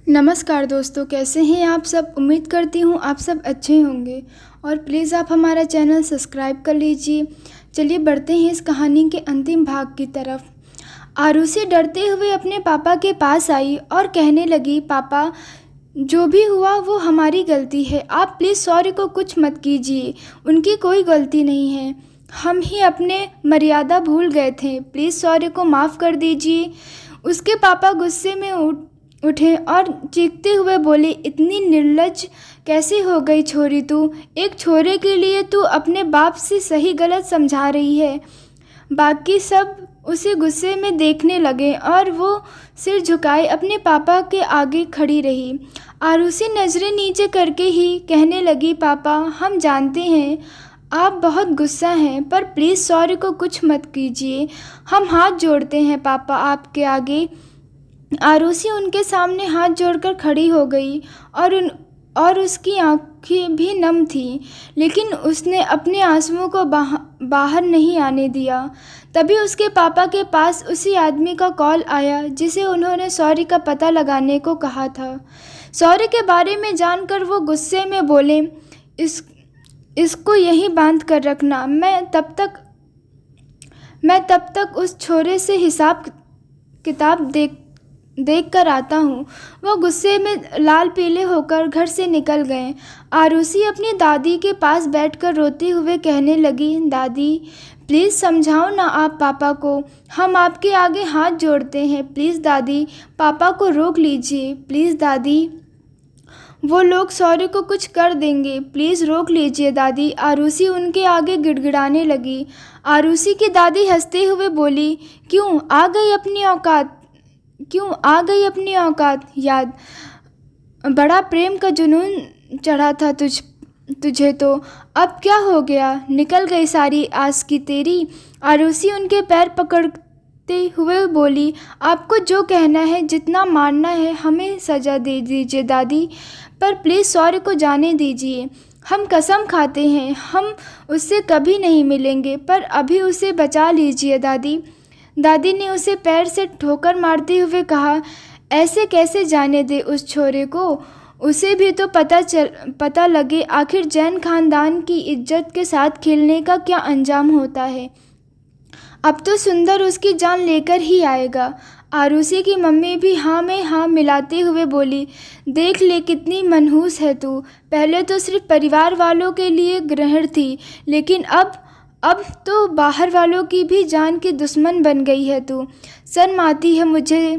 नमस्कार दोस्तों, कैसे हैं आप सब। उम्मीद करती हूँ आप सब अच्छे होंगे और प्लीज़ आप हमारा चैनल सब्सक्राइब कर लीजिए। चलिए बढ़ते हैं इस कहानी के अंतिम भाग की तरफ। आरुषि डरते हुए अपने पापा के पास आई और कहने लगी, पापा जो भी हुआ वो हमारी गलती है, आप प्लीज़ सॉरी को कुछ मत कीजिए, उनकी कोई गलती नहीं है, हम ही अपने मर्यादा भूल गए थे, प्लीज़ सॉरी को माफ़ कर दीजिए। उसके पापा गुस्से में उठे और चीखते हुए बोले, इतनी निर्लज्ज कैसे हो गई छोरी तू, एक छोरे के लिए तू अपने बाप से सही गलत समझा रही है। बाकी सब उसे गुस्से में देखने लगे और वो सिर झुकाए अपने पापा के आगे खड़ी रही। आरुषि नज़रें नीचे करके ही कहने लगी, पापा हम जानते हैं आप बहुत गुस्सा हैं, पर प्लीज़ सॉरी को कुछ मत कीजिए, हम हाथ जोड़ते हैं पापा आपके आगे। आरुषि उनके सामने हाथ जोड़कर खड़ी हो गई और उसकी आंखें भी नम थीं, लेकिन उसने अपने आंसुओं को बाहर नहीं आने दिया। तभी उसके पापा के पास उसी आदमी का कॉल आया जिसे उन्होंने सॉरी का पता लगाने को कहा था। सॉरी के बारे में जानकर वो गुस्से में बोले, इसको यहीं बांध कर रखना, मैं तब तक उस छोरे से हिसाब किताब देख कर आता हूँ। वो गुस्से में लाल पीले होकर घर से निकल गए। आरुषि अपनी दादी के पास बैठकर रोते हुए कहने लगी, दादी प्लीज़ समझाओ ना आप पापा को, हम आपके आगे हाथ जोड़ते हैं, प्लीज़ दादी पापा को रोक लीजिए, प्लीज़ दादी वो लोग सॉरी को कुछ कर देंगे, प्लीज़ रोक लीजिए दादी। आरुषि उनके आगे गिड़गिड़ाने लगी। आरुषि की दादी हंसते हुए बोली, क्यों आ गई अपनी औकात याद, बड़ा प्रेम का जुनून चढ़ा था तुझे तो अब क्या हो गया, निकल गई सारी आस की तेरी। आरुषि उनके पैर पकड़ते हुए बोली, आपको जो कहना है, जितना मारना है, हमें सज़ा दे दीजिए दादी, पर प्लीज़ सॉरी को जाने दीजिए, हम कसम खाते हैं हम उससे कभी नहीं मिलेंगे, पर अभी उसे बचा लीजिए दादी। दादी ने उसे पैर से ठोकर मारते हुए कहा, ऐसे कैसे जाने दे उस छोरे को, उसे भी तो पता लगे आखिर जैन खानदान की इज्जत के साथ खेलने का क्या अंजाम होता है। अब तो सुंदर उसकी जान लेकर ही आएगा। आरुषि की मम्मी भी हाँ में हाँ मिलाते हुए बोली, देख ले कितनी मनहूस है तू, पहले तो सिर्फ परिवार वालों के लिए ग्रहण थी, लेकिन अब तो बाहर वालों की भी जान की दुश्मन बन गई है तू। शर्म आती है मुझे,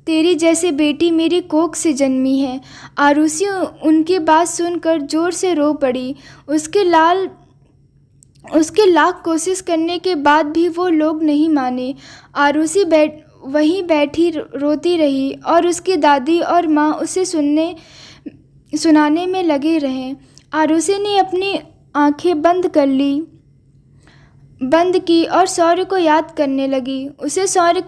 तेरी जैसी बेटी मेरी कोख से जन्मी है। आरुषि उनकी बात सुनकर जोर से रो पड़ी। उसके लाख कोशिश करने के बाद भी वो लोग नहीं माने। आरुषि वहीं बैठी रोती रही और उसकी दादी और माँ उसे सुनाने में लगे रहे। आरुषि ने अपनी आंखें बंद की और सौर्य को याद करने लगी। उसे सौर्य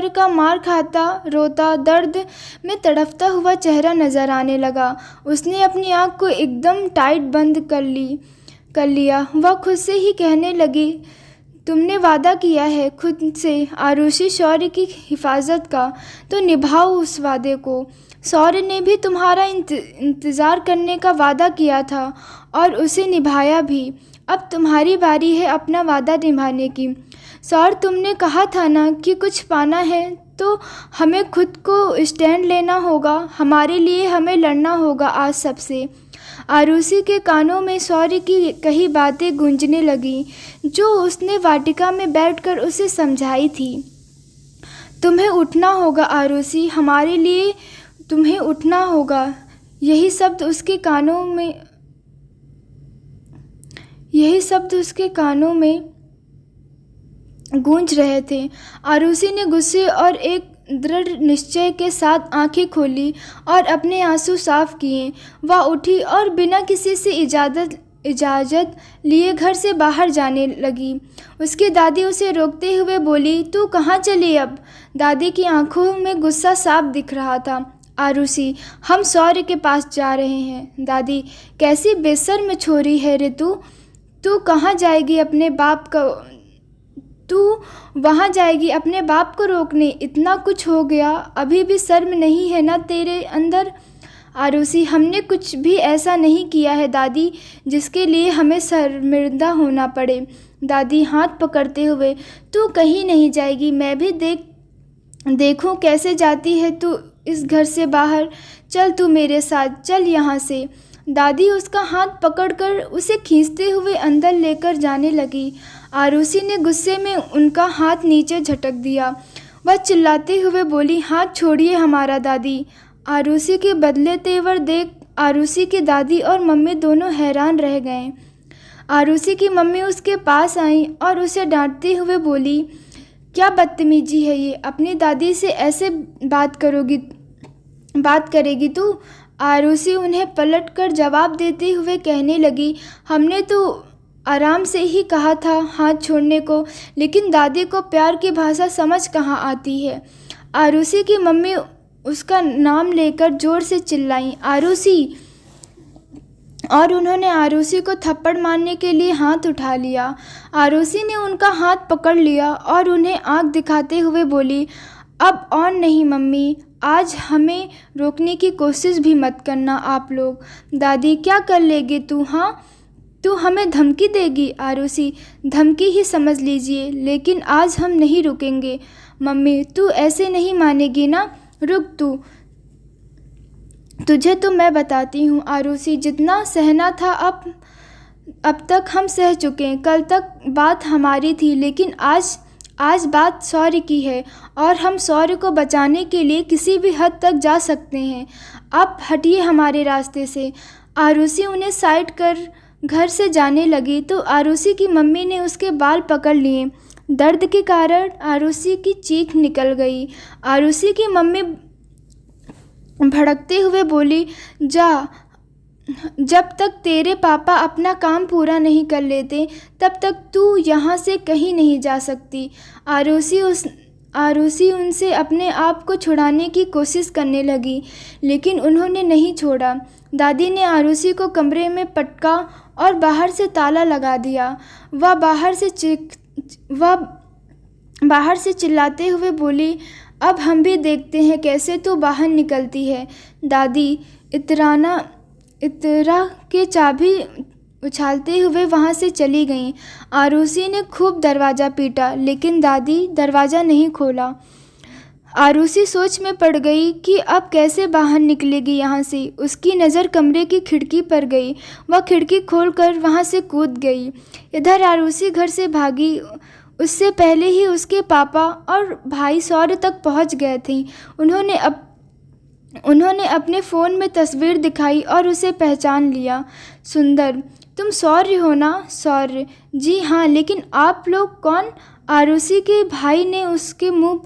का मार खाता, रोता, दर्द में तड़पता हुआ चेहरा नजर आने लगा। उसने अपनी आँख को एकदम टाइट बंद कर लिया। वह खुद से ही कहने लगी, तुमने वादा किया है खुद से आरुषि शौर्य की हिफाजत का, तो निभाओ उस वादे को। शौर्य ने भी तुम्हारा इंतज़ार करने का वादा किया था और उसे निभाया भी। अब तुम्हारी बारी है अपना वादा निभाने की। शौर्य, तुमने कहा था ना कि कुछ पाना है तो हमें खुद को स्टैंड लेना होगा, हमारे लिए हमें लड़ना होगा आज सबसे। आरुषि के कानों में शौर्य की कई बातें गूंजने लगीं जो उसने वाटिका में बैठकर उसे समझाई थी। तुम्हें उठना होगा आरुषि, हमारे लिए तुम्हें उठना होगा। यही शब्द उसके कानों में गूंज रहे थे। आरुषि ने गुस्से और एक दृढ़ निश्चय के साथ आंखें खोली और अपने आंसू साफ किए। वह उठी और बिना किसी से इजाज़त लिए घर से बाहर जाने लगी। उसकी दादी उसे रोकते हुए बोली, तू कहाँ चली अब। दादी की आंखों में गुस्सा साफ दिख रहा था। आरुषि, हम शौर्य के पास जा रहे हैं। दादी, कैसी बेशर्म छोरी है रे तू कहाँ जाएगी अपने बाप तू वहाँ जाएगी अपने बाप को रोकने? इतना कुछ हो गया, अभी भी शर्म नहीं है ना तेरे अंदर? आरुषि, हमने कुछ भी ऐसा नहीं किया है दादी जिसके लिए हमें शर्मिंदा होना पड़े। दादी हाथ पकड़ते हुए, तू कहीं नहीं जाएगी, मैं भी देखूं कैसे जाती है तू इस घर से बाहर। चल तू मेरे साथ, चल यहाँ से। दादी उसका हाथ पकड़कर उसे खींचते हुए अंदर लेकर जाने लगी। आरुषि ने गुस्से में उनका हाथ नीचे झटक दिया। वह चिल्लाते हुए बोली, हाथ छोड़िए हमारा दादी। आरुषि के बदले तेवर देख आरुषि की दादी और मम्मी दोनों हैरान रह गए। आरुषि की मम्मी उसके पास आई और उसे डांटते हुए बोली, क्या बदतमीजी है ये, अपनी दादी से ऐसे बात करेगी तू? आरुषि उन्हें पलटकर जवाब देते हुए कहने लगी, हमने तो आराम से ही कहा था हाथ छोड़ने को, लेकिन दादी को प्यार की भाषा समझ कहाँ आती है। आरुषि की मम्मी उसका नाम लेकर जोर से चिल्लाई, आरुषि, और उन्होंने आरुषि को थप्पड़ मारने के लिए हाथ उठा लिया। आरुषि ने उनका हाथ पकड़ लिया और उन्हें आंख दिखाते हुए बोली, अब और नहीं मम्मी, आज हमें रोकने की कोशिश भी मत करना आप लोग। दादी, क्या कर लेगी तू? हाँ, तू हमें धमकी देगी? आरुषि, धमकी ही समझ लीजिए, लेकिन आज हम नहीं रुकेंगे। मम्मी, तू ऐसे नहीं मानेगी ना, रुक तू, तुझे तो मैं बताती हूँ। आरुषि, जितना सहना था अब तक हम सह चुके हैं। कल तक बात हमारी थी, लेकिन आज बात शौर्य की है और हम शौर्य को बचाने के लिए किसी भी हद तक जा सकते हैं। आप हटिए हमारे रास्ते से। आरुषि उन्हें साइड कर घर से जाने लगी तो आरुषि की मम्मी ने उसके बाल पकड़ लिए। दर्द के कारण आरुषि की चीख निकल गई। आरुषि की मम्मी भड़कते हुए बोली, जा, जब तक तेरे पापा अपना काम पूरा नहीं कर लेते तब तक तू यहाँ से कहीं नहीं जा सकती। आरुषि उनसे अपने आप को छुड़ाने की कोशिश करने लगी, लेकिन उन्होंने नहीं छोड़ा। दादी ने आरुषि को कमरे में पटका और बाहर से ताला लगा दिया। वह बाहर से चिल्लाते हुए बोली, अब हम भी देखते हैं कैसे तू बाहर निकलती है। दादी इतरा के चाबी उछालते हुए वहाँ से चली गईं। आरुषि ने खूब दरवाज़ा पीटा, लेकिन दादी दरवाज़ा नहीं खोला। आरुषि सोच में पड़ गई कि अब कैसे बाहर निकलेगी यहाँ से। उसकी नज़र कमरे की खिड़की पर गई। वह खिड़की खोलकर वहाँ से कूद गई। इधर आरुषि घर से भागी, उससे पहले ही उसके पापा और भाई शौर्य तक पहुँच गए थे। उन्होंने अपने फ़ोन में तस्वीर दिखाई और उसे पहचान लिया। सुंदर, तुम शौर्य हो ना? शौर्य, जी हाँ, लेकिन आप लोग कौन? आरुषि के भाई ने उसके मुंह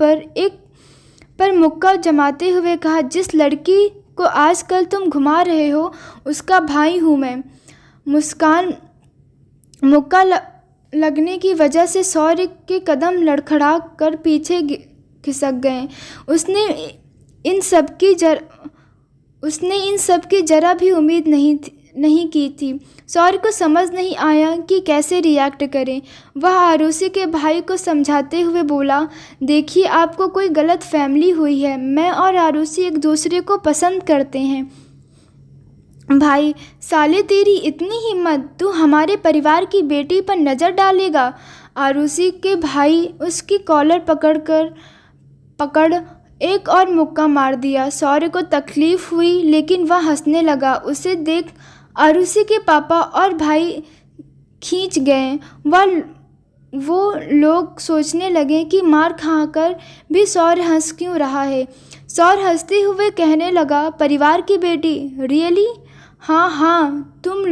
पर मुक्का जमाते हुए कहा, जिस लड़की को आजकल तुम घुमा रहे हो उसका भाई हूँ मैं। मुक्का लगने की वजह से शौर्य के कदम लड़खड़ा कर पीछे खिसक गए। उसने इन सब की जरा भी उम्मीद नहीं की थी। शौर्य को समझ नहीं आया कि कैसे रिएक्ट करें। वह आरुषि के भाई को समझाते हुए बोला, देखिए, आपको कोई गलत फहमी हुई है। मैं और आरुषि एक दूसरे को पसंद करते हैं। भाई, साले, तेरी इतनी हिम्मत, तू हमारे परिवार की बेटी पर नज़र डालेगा? आरुषि के भाई उसकी कॉलर पकड़ एक और मुक्का मार दिया। शौर्य को तकलीफ हुई, लेकिन वह हंसने लगा। उसे देख आरुषि के पापा और भाई खींच गए। वो लोग सोचने लगे कि मार खाकर भी शौर्य हंस क्यों रहा है। शौर्य हंसते हुए कहने लगा, परिवार की बेटी? रियली? हाँ, तुम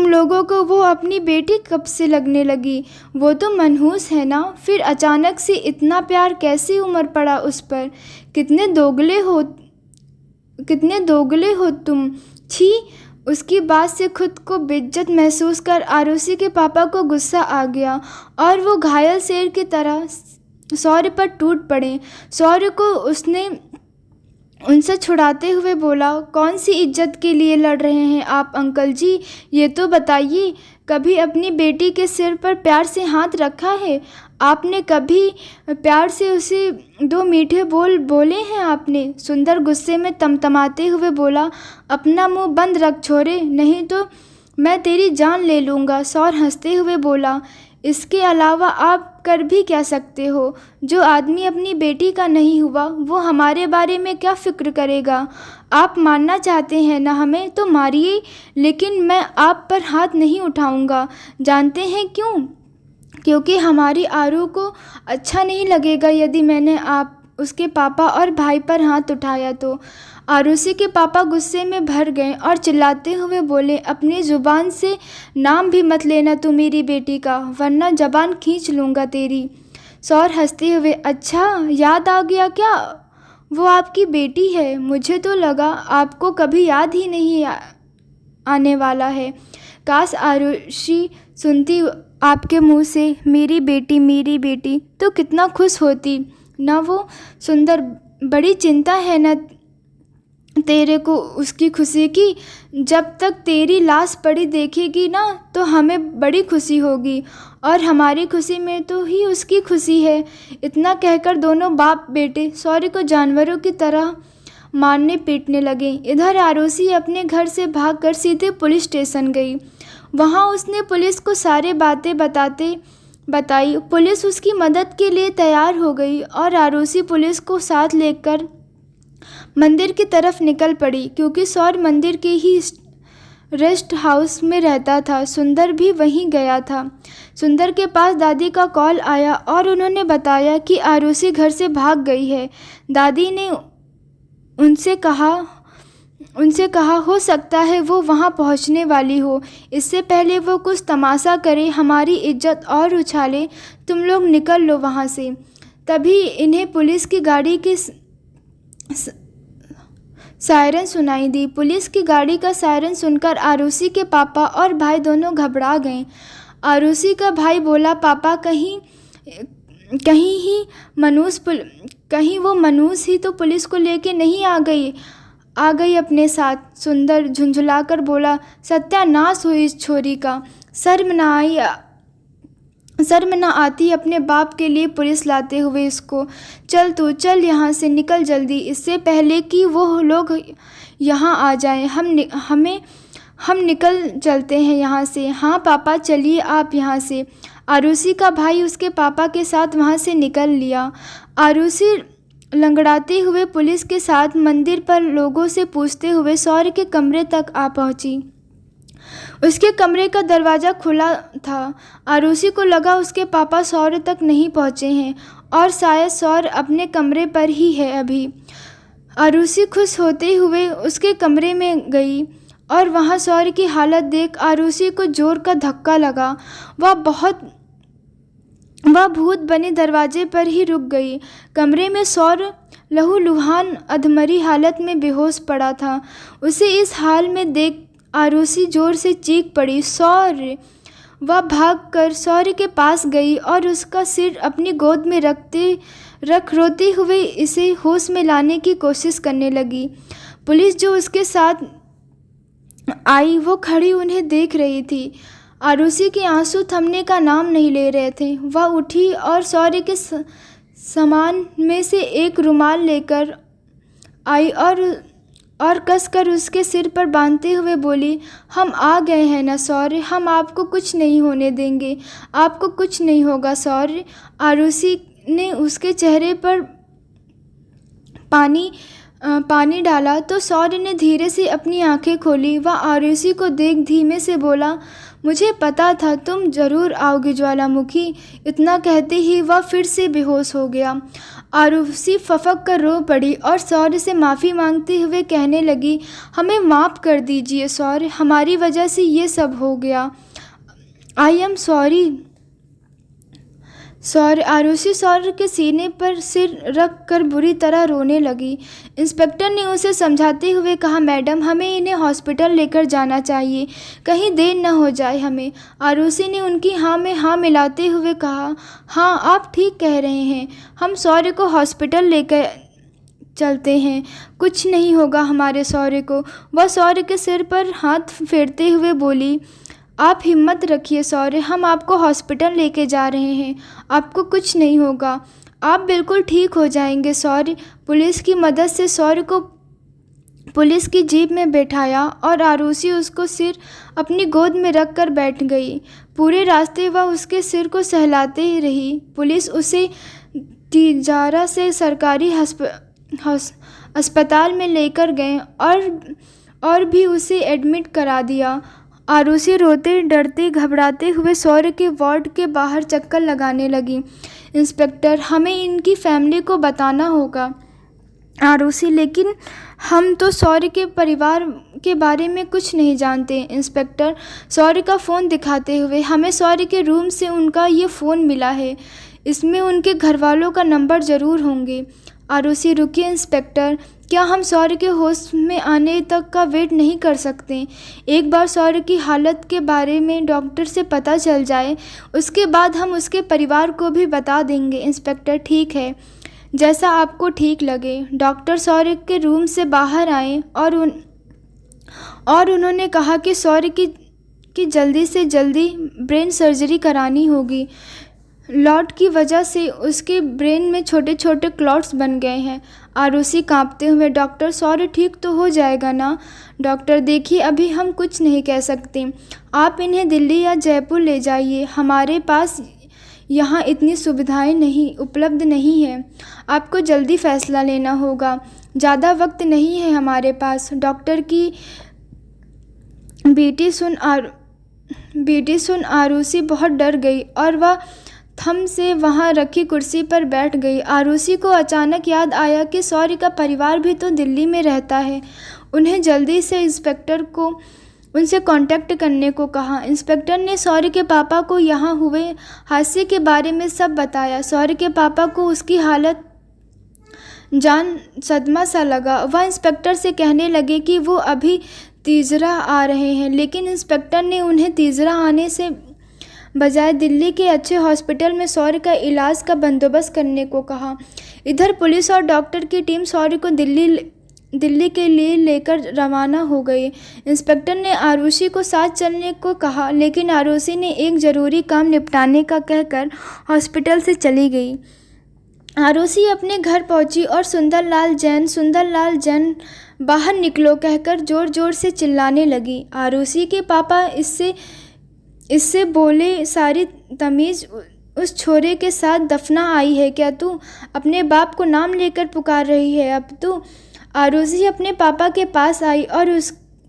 लोगों को वो अपनी बेटी कब से लगने लगी? वो तो मनहूस है ना? फिर अचानक से इतना प्यार कैसे उमड़ पड़ा उस पर? कितने दोगले हो तुम। छी! उसकी बात से खुद को बेइज्जत महसूस कर आरुषि के पापा को गुस्सा आ गया और वो घायल शेर की तरह शौर्य पर टूट पड़े। शौर्य को उनसे छुड़ाते हुए बोला, कौन सी इज्जत के लिए लड़ रहे हैं आप अंकल जी? ये तो बताइए, कभी अपनी बेटी के सिर पर प्यार से हाथ रखा है? आपने कभी प्यार से उसे दो मीठे बोल बोले हैं आपने? सुंदर गुस्से में तमतमाते हुए बोला, अपना मुंह बंद रख छोरे, नहीं तो मैं तेरी जान ले लूँगा। सौर हंसते हुए बोला, इसके अलावा आप कर भी क्या सकते हो? जो आदमी अपनी बेटी का नहीं हुआ वो हमारे बारे में क्या फ़िक्र करेगा? आप मारना चाहते हैं ना हमें, तो मारिए, लेकिन मैं आप पर हाथ नहीं उठाऊंगा। जानते हैं क्यों? क्योंकि हमारी आरू को अच्छा नहीं लगेगा यदि मैंने आप उसके पापा और भाई पर हाथ उठाया तो। आरुषि के पापा गुस्से में भर गए और चिल्लाते हुए बोले, अपनी ज़ुबान से नाम भी मत लेना तू मेरी बेटी का, वरना ज़बान खींच लूँगा तेरी। सौर हंसते हुए, अच्छा याद आ गया क्या? वो आपकी बेटी है। मुझे तो लगा आपको कभी याद ही नहीं आने वाला है। काश आरुषि सुनती आपके मुंह से मेरी बेटी तो कितना खुश होती ना वो। सुंदर, बड़ी चिंता है ना तेरे को उसकी खुशी की। जब तक तेरी लाश पड़ी देखेगी ना तो हमें बड़ी खुशी होगी, और हमारी खुशी में तो ही उसकी खुशी है। इतना कहकर दोनों बाप बेटे सौर्य को जानवरों की तरह मारने पीटने लगे। इधर आरुषि अपने घर से भागकर सीधे पुलिस स्टेशन गई। वहाँ उसने पुलिस को सारी बातें बताई। पुलिस उसकी मदद के लिए तैयार हो गई और आरुषि पुलिस को साथ लेकर मंदिर की तरफ निकल पड़ी, क्योंकि सौर मंदिर के ही रेस्ट हाउस में रहता था। सुंदर भी वहीं गया था। सुंदर के पास दादी का कॉल आया और उन्होंने बताया कि आरुषि घर से भाग गई है। दादी ने उनसे कहा हो सकता है वो वहाँ पहुँचने वाली हो, इससे पहले वो कुछ तमाशा करे, हमारी इज्जत और उछाले। तुम लोग निकल लो वहाँ से। तभी इन्हें पुलिस की गाड़ी की सायरन सुनाई दी। पुलिस की गाड़ी का सायरन सुनकर आरुषि के पापा और भाई दोनों घबरा गए। आरुषि का भाई बोला, पापा कहीं वो मनूस ही तो पुलिस को लेके नहीं आ गई अपने साथ। सुंदर झुंझुलाकर बोला, सत्यानाश हुई इस छोरी का। शर्म न आती अपने बाप के लिए पुलिस लाते हुए इसको। चल यहाँ से, निकल जल्दी, इससे पहले कि वो लोग यहाँ आ जाएं। हम निकल चलते हैं यहाँ से। हाँ पापा, चलिए आप यहाँ से। आरुषि का भाई उसके पापा के साथ वहाँ से निकल लिया। आरुषि लंगड़ाते हुए पुलिस के साथ मंदिर पर लोगों से पूछते हुए सौर्य के कमरे तक आ पहुँची। उसके कमरे का दरवाज़ा खुला था। आरुषि को लगा उसके पापा सौर्य तक नहीं पहुँचे हैं और शायद सौर्य अपने कमरे पर ही है अभी। आरुषि खुश होते हुए उसके कमरे में गई और वहाँ सौर्य की हालत देख आरुषि को जोर का धक्का लगा। वह भूत बने दरवाजे पर ही रुक गई। कमरे में सौर्य लहूलुहान अधमरी हालत में बेहोश पड़ा था। उसे इस हाल में देख आरुषि जोर से चीख पड़ी, सौर्य! वह भागकर सौर्य के पास गई और उसका सिर अपनी गोद में रख रोते हुए इसे होश में लाने की कोशिश करने लगी। पुलिस जो उसके साथ आई वो खड़ी उन्हें देख रही थी। आरुषि के आंसू थमने का नाम नहीं ले रहे थे। वह उठी और सौर्य के सामान में से एक रुमाल लेकर आई और कसकर उसके सिर पर बांधते हुए बोली, हम आ गए हैं ना सौर्य, हम आपको कुछ नहीं होने देंगे, आपको कुछ नहीं होगा सौर्य। आरुषि ने उसके चेहरे पर पानी डाला तो सौर्य ने धीरे से अपनी आंखें खोली। वह आरुषि को देख धीमे से बोला, मुझे पता था तुम जरूर आओगी ज्वालामुखी। इतना कहते ही वह फिर से बेहोश हो गया। आरुषि फफक कर रो पड़ी और सौर्य से माफ़ी मांगते हुए कहने लगी, हमें माफ़ कर दीजिए सौर्य, हमारी वजह से ये सब हो गया। आई एम सॉरी सौर्य। आरुषि सौर्य के सीने पर सिर रख कर बुरी तरह रोने लगी। इंस्पेक्टर ने उसे समझाते हुए कहा, मैडम हमें इन्हें हॉस्पिटल लेकर जाना चाहिए, कहीं देर न हो जाए हमें। आरुषि ने उनकी हाँ में हाँ मिलाते हुए कहा, हाँ आप ठीक कह रहे हैं, हम सौर्य को हॉस्पिटल लेकर चलते हैं, कुछ नहीं होगा हमारे सौर्य को। वह सौर्य के सिर पर हाथ फेरते हुए बोली, आप हिम्मत रखिए सौर्य, हम आपको हॉस्पिटल लेके जा रहे हैं, आपको कुछ नहीं होगा, आप बिल्कुल ठीक हो जाएंगे सौर्य। पुलिस की मदद से सौर्य को पुलिस की जीप में बैठाया और आरुषि उसको सिर अपनी गोद में रख कर बैठ गई। पूरे रास्ते वह उसके सिर को सहलाते ही रही। पुलिस उसे तिजारा से सरकारी अस्पताल में लेकर गए और भी उसे एडमिट करा दिया। आरुषि रोते डरते घबराते हुए सौर्य के वार्ड के बाहर चक्कर लगाने लगी। इंस्पेक्टर, हमें इनकी फैमिली को बताना होगा। आरुषि, लेकिन हम तो सौर्य के परिवार के बारे में कुछ नहीं जानते। इंस्पेक्टर सौर्य का फ़ोन दिखाते हुए, हमें सौर्य के रूम से उनका ये फ़ोन मिला है, इसमें उनके घर वालों का नंबर ज़रूर होंगे। आरुषि, रुकिए इंस्पेक्टर, क्या हम सौर्य के होश में आने तक का वेट नहीं कर सकते? एक बार सौर्य की हालत के बारे में डॉक्टर से पता चल जाए, उसके बाद हम उसके परिवार को भी बता देंगे। इंस्पेक्टर, ठीक है, जैसा आपको ठीक लगे। डॉक्टर सौर्य के रूम से बाहर आए और उन्होंने कहा कि सौर्य की जल्दी से जल्दी ब्रेन सर्जरी करानी होगी। लॉट की वजह से उसके ब्रेन में छोटे छोटे क्लॉट्स बन गए हैं। आरुषि कांपते हुए, डॉक्टर सौर्य ठीक तो हो जाएगा ना? डॉक्टर, देखिए अभी हम कुछ नहीं कह सकते, आप इन्हें दिल्ली या जयपुर ले जाइए, हमारे पास यहाँ इतनी सुविधाएं नहीं उपलब्ध नहीं है, आपको जल्दी फैसला लेना होगा, ज़्यादा वक्त नहीं है हमारे पास। डॉक्टर की बेटी सुन आरुषि बहुत डर गई और वह थम से वहाँ रखी कुर्सी पर बैठ गई। आरुषि को अचानक याद आया कि सौर्य का परिवार भी तो दिल्ली में रहता है। उन्हें जल्दी से इंस्पेक्टर को उनसे कांटेक्ट करने को कहा। इंस्पेक्टर ने सौर्य के पापा को यहाँ हुए हादसे के बारे में सब बताया। सौर्य के पापा को उसकी हालत जान सदमा सा लगा। वह इंस्पेक्टर से कहने लगे कि वो अभी तिजरा आ रहे हैं, लेकिन इंस्पेक्टर ने उन्हें तिजरा आने से बजाय दिल्ली के अच्छे हॉस्पिटल में सौर्य का इलाज का बंदोबस्त करने को कहा। इधर पुलिस और डॉक्टर की टीम सौर्य को दिल्ली के लिए लेकर रवाना हो गई। इंस्पेक्टर ने आरुषि को साथ चलने को कहा, लेकिन आरुषि ने एक ज़रूरी काम निपटाने का कहकर हॉस्पिटल से चली गई। आरुषि अपने घर पहुंची और सुंदरलाल जैन बाहर निकलो कहकर ज़ोर ज़ोर से चिल्लाने लगी। आरुषि के पापा इससे बोले, सारी तमीज़ उस छोरे के साथ दफना आई है क्या तू? अपने बाप को नाम लेकर पुकार रही है अब तू? आरुषि अपने पापा के पास आई और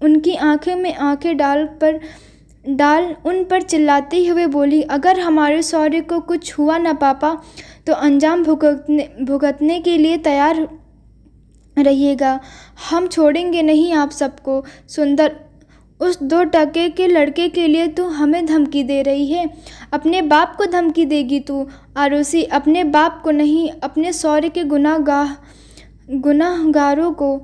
उनकी आंखें में आंखें डाल उन पर चिल्लाते हुए बोली, अगर हमारे सौर्य को कुछ हुआ ना पापा, तो अंजाम भुगतने के लिए तैयार रहिएगा। हम छोड़ेंगे नहीं आप सबको। सुंदर, उस 2 टके के लड़के के लिए तू हमें धमकी दे रही है? अपने बाप को धमकी देगी तू? आरुषि, अपने बाप को नहीं, अपने सौर्य के गुनाहगारों को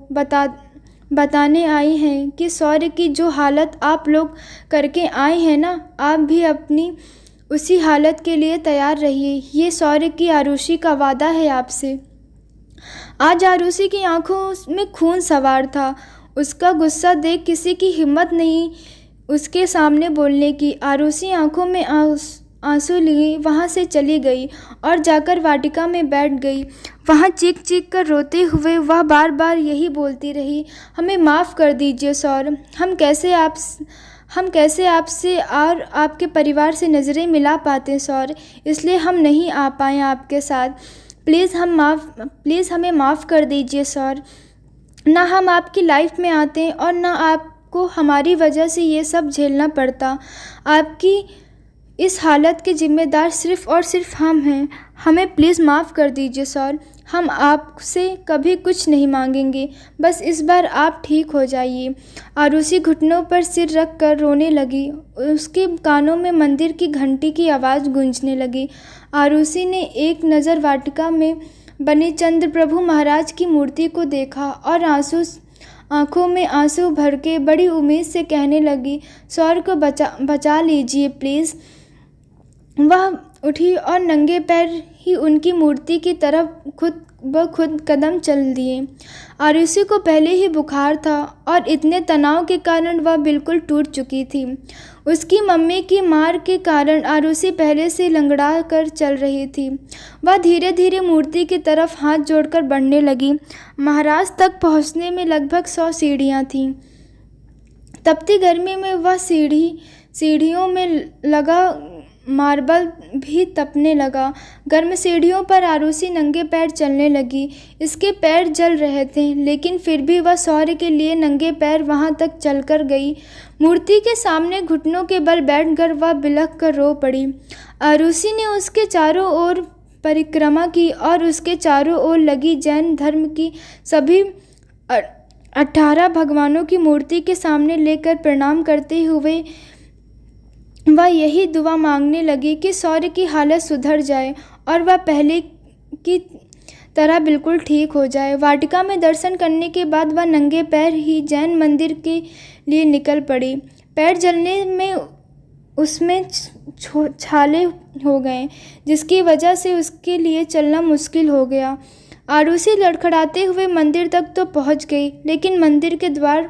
बताने आई हैं कि सौर्य की जो हालत आप लोग करके आए हैं ना, आप भी अपनी उसी हालत के लिए तैयार रहिए। ये सौर्य की आरुषि का वादा है आपसे। आज आरुषि की आंखों में खून सवार था। उसका गुस्सा देख किसी की हिम्मत नहीं उसके सामने बोलने की। आरुषि आंखों में आंसू लिए वहाँ से चली गई और जाकर वाटिका में बैठ गई। वहाँ चीख चीख कर रोते हुए वह बार बार यही बोलती रही, हमें माफ़ कर दीजिए सौर्य, हम कैसे आपसे और आपके परिवार से नज़रें मिला पाते सौर्य, इसलिए हम नहीं आ पाए आपके साथ। प्लीज़ हमें माफ़ कर दीजिए सौर्य। ना हम आपकी लाइफ में आते और ना आपको हमारी वजह से ये सब झेलना पड़ता। आपकी इस हालत के जिम्मेदार सिर्फ़ और सिर्फ हम हैं। हमें प्लीज़ माफ़ कर दीजिए सौर्य। हम आपसे कभी कुछ नहीं मांगेंगे, बस इस बार आप ठीक हो जाइए। आरुषि घुटनों पर सिर रख कर रोने लगी। उसके कानों में मंदिर की घंटी की आवाज़ गूंजने लगी। आरुषि ने एक नज़र वाटिका में बने चंद्र प्रभु महाराज की मूर्ति को देखा और आंखों में आंसू भर के बड़ी उम्मीद से कहने लगी, सौर्य को बचा लीजिए प्लीज़। वह उठी और नंगे पैर ही उनकी मूर्ति की तरफ खुद वह खुद कदम चल दिए। आरुषि को पहले ही बुखार था और इतने तनाव के कारण वह बिल्कुल टूट चुकी थी। उसकी मम्मी की मार के कारण आरुषि पहले से लंगड़ा कर चल रही थी। वह धीरे धीरे मूर्ति की तरफ हाथ जोड़कर बढ़ने लगी। महाराज तक पहुंचने में लगभग 100 सीढ़ियाँ थीं। तपती गर्मी में वह सीढ़ियों में लगा मार्बल भी तपने लगा। गर्म सीढ़ियों पर आरुषि नंगे पैर चलने लगी। इसके पैर जल रहे थे, लेकिन फिर भी वह शौर्य के लिए नंगे पैर वहां तक चलकर गई। मूर्ति के सामने घुटनों के बल बैठकर वह बिलख कर रो पड़ी। आरुषि ने उसके चारों ओर परिक्रमा की और उसके चारों ओर लगी जैन धर्म की सभी 18 भगवानों की मूर्ति के सामने लेकर प्रणाम करते हुए वह यही दुआ मांगने लगी कि शौर्य की हालत सुधर जाए और वह पहले की तरह बिल्कुल ठीक हो जाए। वाटिका में दर्शन करने के बाद वह नंगे पैर ही जैन मंदिर के लिए निकल पड़ी। पैर जलने में उसमें छाले हो गए, जिसकी वजह से उसके लिए चलना मुश्किल हो गया। आरुषि लड़खड़ाते हुए मंदिर तक तो पहुंच गई, लेकिन मंदिर के द्वार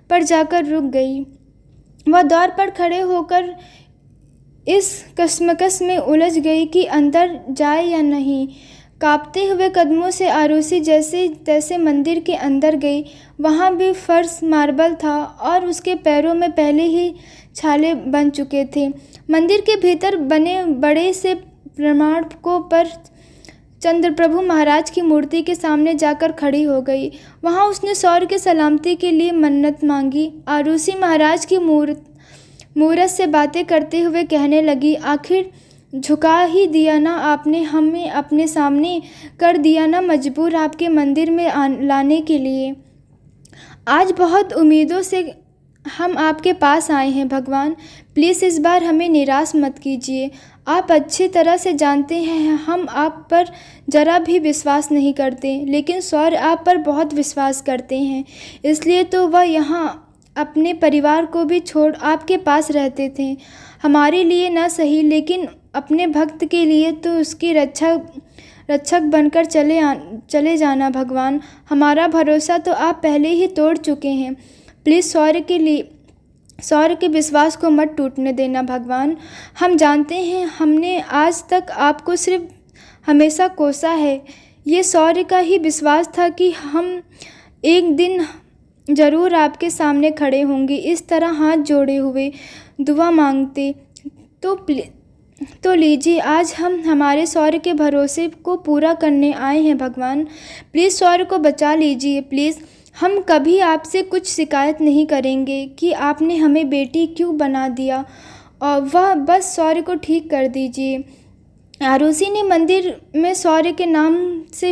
पर जाकर रुक गई। वह द्वार पर खड़े होकर इस कश्मकश में उलझ गई कि अंदर जाए या नहीं। कांपते हुए कदमों से आरुषि जैसे तैसे मंदिर के अंदर गई। वहाँ भी फर्श मार्बल था और उसके पैरों में पहले ही छाले बन चुके थे। मंदिर के भीतर बने बड़े से प्रमाणकों पर चंद्रप्रभु महाराज की मूर्ति के सामने जाकर खड़ी हो गई। वहाँ उसने शौर्य के सलामती के लिए मन्नत मांगी। आरुषि महाराज की मूरत से बातें करते हुए कहने लगी, आखिर झुका ही दिया ना आपने, हमें अपने सामने कर दिया ना मजबूर आपके मंदिर में लाने के लिए। आज बहुत उम्मीदों से हम आपके पास आए हैं भगवान, प्लीज़ इस बार हमें निराश मत कीजिए। आप अच्छी तरह से जानते हैं हम आप पर ज़रा भी विश्वास नहीं करते, लेकिन शौर्य आप पर बहुत विश्वास करते हैं। इसलिए तो वह यहाँ अपने परिवार को भी छोड़ आपके पास रहते थे। हमारे लिए न सही, लेकिन अपने भक्त के लिए तो उसकी रक्षक बनकर चले जाना भगवान। हमारा भरोसा तो आप पहले ही तोड़ चुके हैं। प्लीज़ शौर्य के विश्वास को मत टूटने देना भगवान। हम जानते हैं हमने आज तक आपको सिर्फ हमेशा कोसा है। ये शौर्य का ही विश्वास था कि हम एक दिन ज़रूर आपके सामने खड़े होंगे। इस तरह हाथ जोड़े हुए दुआ मांगते तो लीजिए, आज हम हमारे शौर्य के भरोसे को पूरा करने आए हैं भगवान। प्लीज़ शौर्य को बचा लीजिए प्लीज़। हम कभी आपसे कुछ शिकायत नहीं करेंगे कि आपने हमें बेटी क्यों बना दिया, और वह बस शौर्य को ठीक कर दीजिए। आरुषि ने मंदिर में शौर्य के नाम से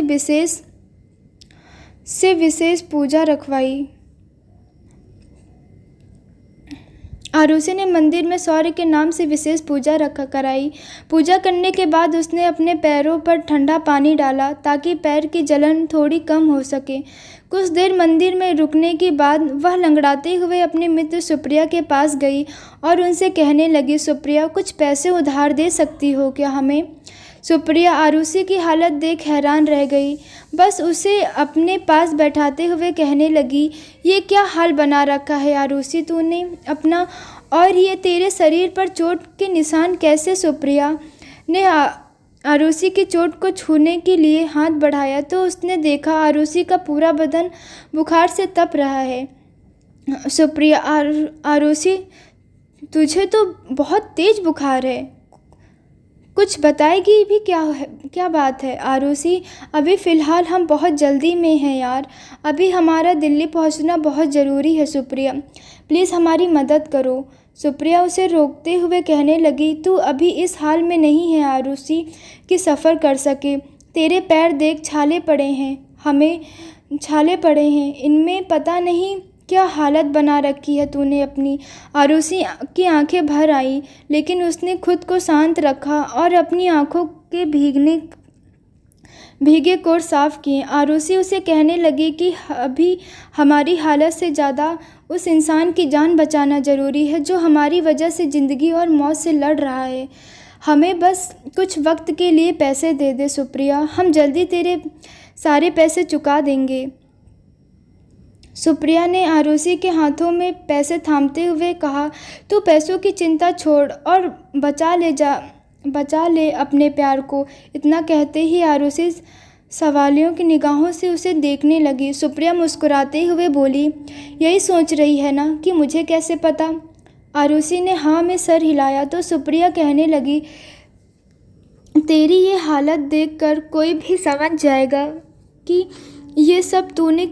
विशेष पूजा रखवाई। आरुषि ने मंदिर में शौर्य के नाम से विशेष पूजा कराई। पूजा करने के बाद उसने अपने पैरों पर ठंडा पानी डाला ताकि पैर की जलन थोड़ी कम हो सके। कुछ देर मंदिर में रुकने के बाद वह लंगड़ाते हुए अपने मित्र सुप्रिया के पास गई और उनसे कहने लगी, सुप्रिया, कुछ पैसे उधार दे सकती हो क्या हमें? सुप्रिया आरुषि की हालत देख हैरान रह गई। बस उसे अपने पास बैठाते हुए कहने लगी, ये क्या हाल बना रखा है आरुषि तूने अपना, और ये तेरे शरीर पर चोट के निशान कैसे? सुप्रिया ने आरुषि की चोट को छूने के लिए हाथ बढ़ाया तो उसने देखा आरुषि का पूरा बदन बुखार से तप रहा है। सुप्रिया, आरुषि तुझे तो बहुत तेज बुखार है, कुछ बताएगी भी क्या बात है? आरुषि, अभी फ़िलहाल हम बहुत जल्दी में हैं यार, अभी हमारा दिल्ली पहुंचना बहुत ज़रूरी है। सुप्रिया, प्लीज़ हमारी मदद करो। सुप्रिया उसे रोकते हुए कहने लगी, तू अभी इस हाल में नहीं है आरुषि कि सफ़र कर सके। तेरे पैर देख, छाले पड़े हैं, हमें छाले पड़े हैं, इनमें पता नहीं क्या हालत बना रखी है तूने अपनी। आरुषि की आंखें भर आईं, लेकिन उसने खुद को शांत रखा और अपनी आंखों के भीगे कोर साफ किए। आरुषि उसे कहने लगी कि अभी हमारी हालत से ज़्यादा उस इंसान की जान बचाना ज़रूरी है जो हमारी वजह से ज़िंदगी और मौत से लड़ रहा है। हमें बस कुछ वक्त के लिए पैसे दे दे सुप्रिया, हम जल्दी तेरे सारे पैसे चुका देंगे। सुप्रिया ने आरुषि के हाथों में पैसे थामते हुए कहा, तू पैसों की चिंता छोड़ और बचा ले अपने प्यार को। इतना कहते ही आरुषि सवालियों की निगाहों से उसे देखने लगी। सुप्रिया मुस्कुराते हुए बोली, यही सोच रही है ना कि मुझे कैसे पता। आरुषि ने हाँ में सर हिलाया तो सुप्रिया कहने लगी, तेरी ये हालत देखकर कोई भी समझ जाएगा कि ये सब तूने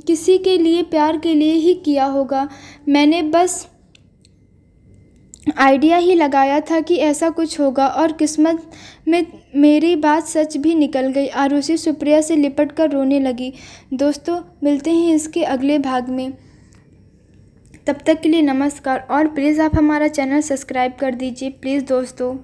किसी के लिए प्यार के लिए ही किया होगा। मैंने बस आइडिया ही लगाया था कि ऐसा कुछ होगा और किस्मत में मेरी बात सच भी निकल गई। आरुषि सुप्रिया से लिपट कर रोने लगी। दोस्तों, मिलते हैं इसके अगले भाग में। तब तक के लिए नमस्कार और प्लीज़ आप हमारा चैनल सब्सक्राइब कर दीजिए प्लीज़ दोस्तों।